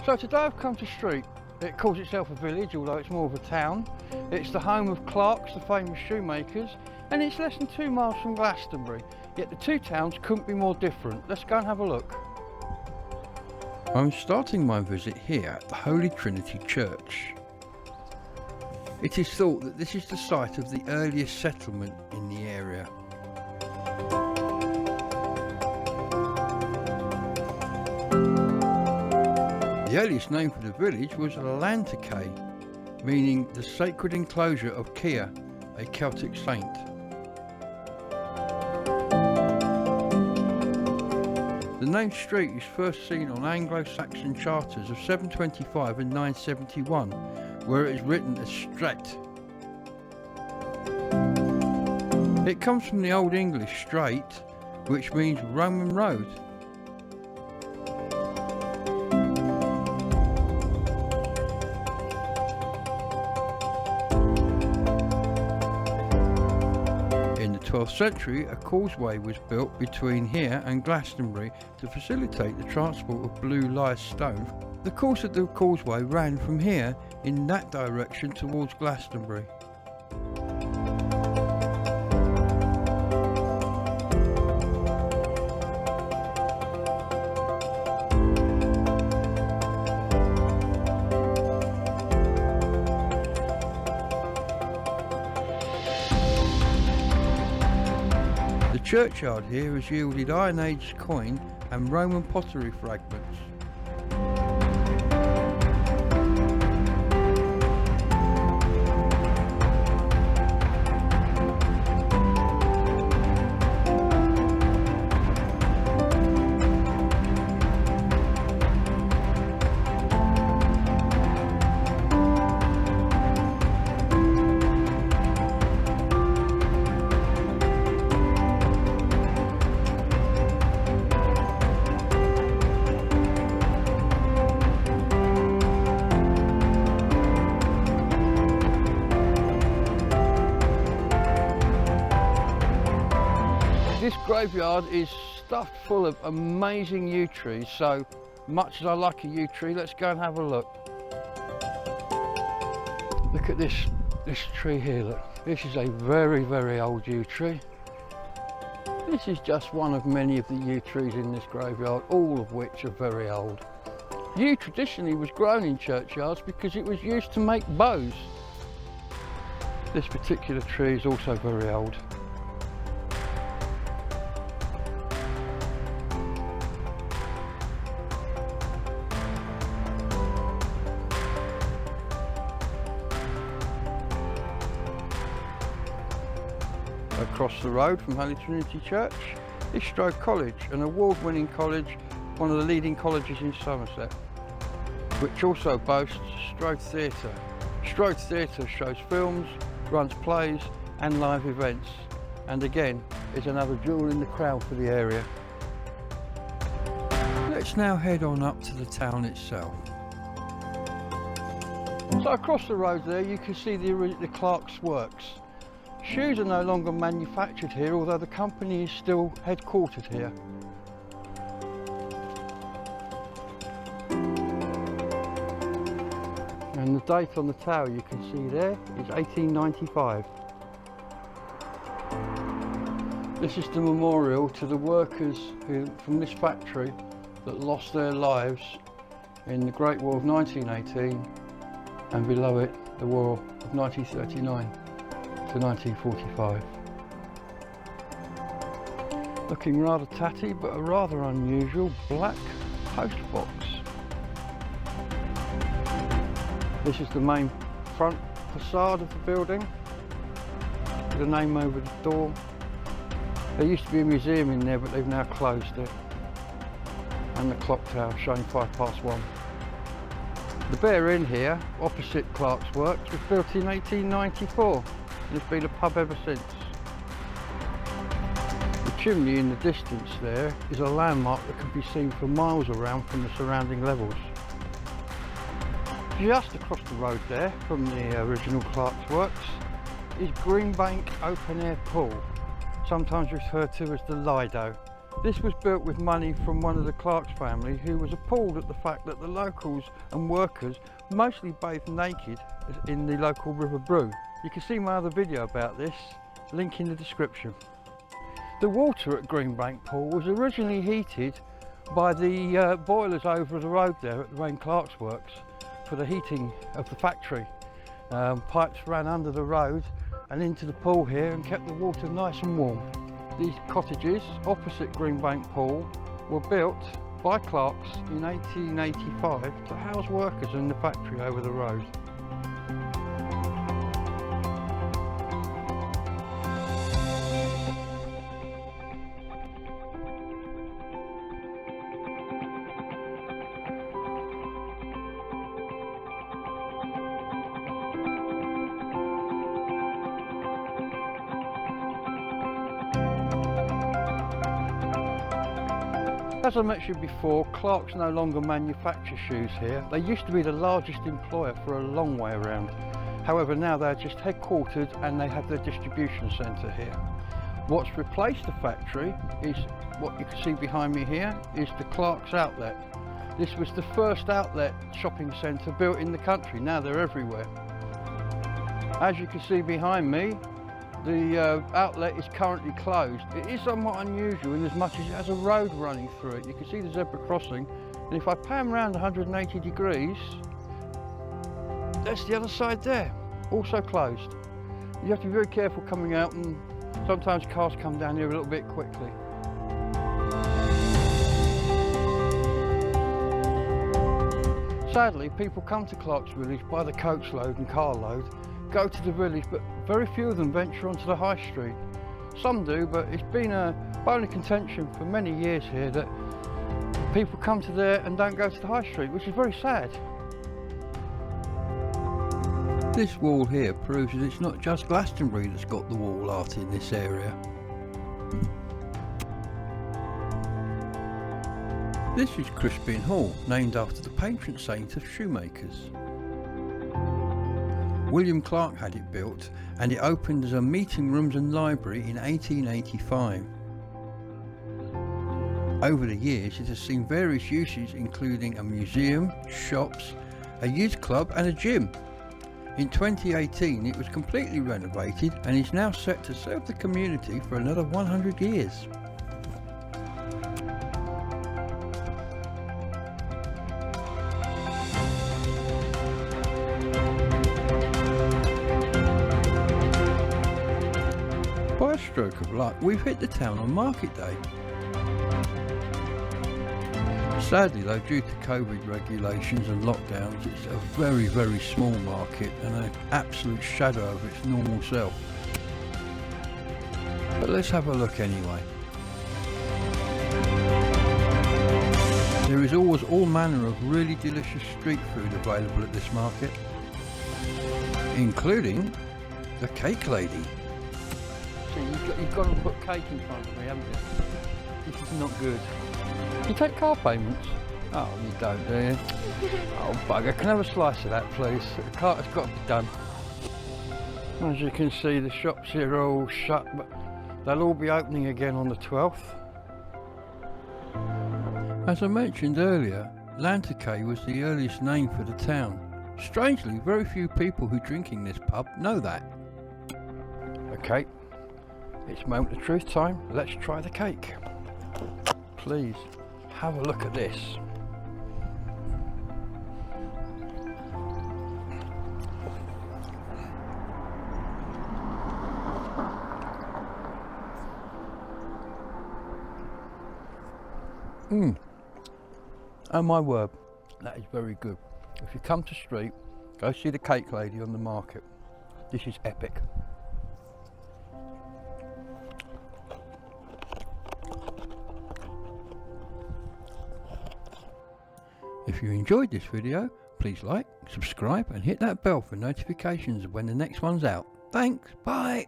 So today I've come to Street. It calls itself a village, although it's more of a town. It's the home of Clark's, the famous shoemakers, and it's less than 2 miles from Glastonbury. Yet the two towns couldn't be more different. Let's go and have a look. I'm starting my visit here at the Holy Trinity Church. It is thought that this is the site of the earliest settlement in the area. The earliest name for the village was Lantake, meaning the sacred enclosure of Kia, a Celtic saint. The name Street is first seen on Anglo-Saxon charters of 725 and 971, where it is written as Stret. It comes from the Old English Strait, which means Roman road. In the 12th century, a causeway was built between here and Glastonbury to facilitate the transport of blue lias stone. The course of the causeway ran from here in that direction towards Glastonbury. The churchyard here has yielded Iron Age coin and Roman pottery fragments. This graveyard is stuffed full of amazing yew trees, so much as I like a yew tree, let's go and have a look. Look at this tree here, look. This is a very, very old yew tree. This is just one of many of the yew trees in this graveyard, all of which are very old. Yew traditionally was grown in churchyards because it was used to make bows. This particular tree is also very old. Across the road from Holy Trinity Church is Strode College, an award-winning college, one of the leading colleges in Somerset, which also boasts Strode Theatre. Strode Theatre shows films, runs plays and live events, and again is another jewel in the crown for the area. Let's now head on up to the town itself. So across the road there you can see the Clark's works. Shoes are no longer manufactured here, although the company is still headquartered here. And the date on the tower you can see there is 1895. This is the memorial to the workers from this factory that lost their lives in the Great War of 1918 and below it the War of 1939. To 1945. Looking rather tatty, but a rather unusual black post box. This is the main front facade of the building, with the name over the door. There used to be a museum in there, but they've now closed it. And the clock tower showing 1:05. The Bear Inn here, opposite Clark's Works, was built in 1894. And it's been a pub ever since. The chimney in the distance there is a landmark that can be seen for miles around from the surrounding levels. Just across the road there from the original Clark's Works is Greenbank Open Air Pool, sometimes referred to as the Lido. This was built with money from one of the Clark's family, who was appalled at the fact that the locals and workers mostly bathed naked in the local River Brue. You can see my other video about this, link in the description. The water at Greenbank Pool was originally heated by the boilers over the road there at the Wayne Clark's works for the heating of the factory. Pipes ran under the road and into the pool here and kept the water nice and warm. These cottages opposite Greenbank Pool were built by Clark's in 1885 to house workers in the factory over the road. As I mentioned before, Clark's no longer manufacture shoes here. They used to be the largest employer for a long way around. However, now they're just headquartered and they have their distribution centre here. What's replaced the factory is what you can see behind me here, is the Clark's outlet. This was the first outlet shopping centre built in the country. Now they're everywhere. As you can see behind me, the outlet is currently closed. It is somewhat unusual in as much as it has a road running through it. You can see the zebra crossing, and if I pan around 180 degrees, that's the other side there, also closed. You have to be very careful coming out, and sometimes cars come down here a little bit quickly. Sadly, people come to Clark's Village by the coachload and carload, go to the village, but very few of them venture onto the high street. Some do, but it's been a bone of contention for many years here that people come to there and don't go to the high street, which is very sad. This wall here proves that it's not just Glastonbury that's got the wall art in this area. This is Crispin Hall, named after the patron saint of shoemakers. William Clark had it built, and it opened as a meeting rooms and library in 1885. Over the years it has seen various uses, including a museum, shops, a youth club and a gym. In 2018 it was completely renovated and is now set to serve the community for another 100 years. By a stroke of luck, we've hit the town on market day. Sadly though, due to COVID regulations and lockdowns, it's a very, very small market and an absolute shadow of its normal self. But let's have a look anyway. There is always all manner of really delicious street food available at this market, including the cake lady. See, you've got to put cake in front of me, haven't you? This is not good. You take car payments? Oh, you don't, do you? Oh, bugger. Can I have a slice of that, please? The cart has got to be done. As you can see, the shops here are all shut, but they'll all be opening again on the 12th. As I mentioned earlier, Lanticay was the earliest name for the town. Strangely, very few people who drink in this pub know that. Okay, it's moment of truth time. Let's try the cake. Please, have a look at this. Oh my word, that is very good. If you come to Street, go see the cake lady on the market. This is epic. If you enjoyed this video, please like, subscribe and hit that bell for notifications of when the next one's out. Thanks, bye!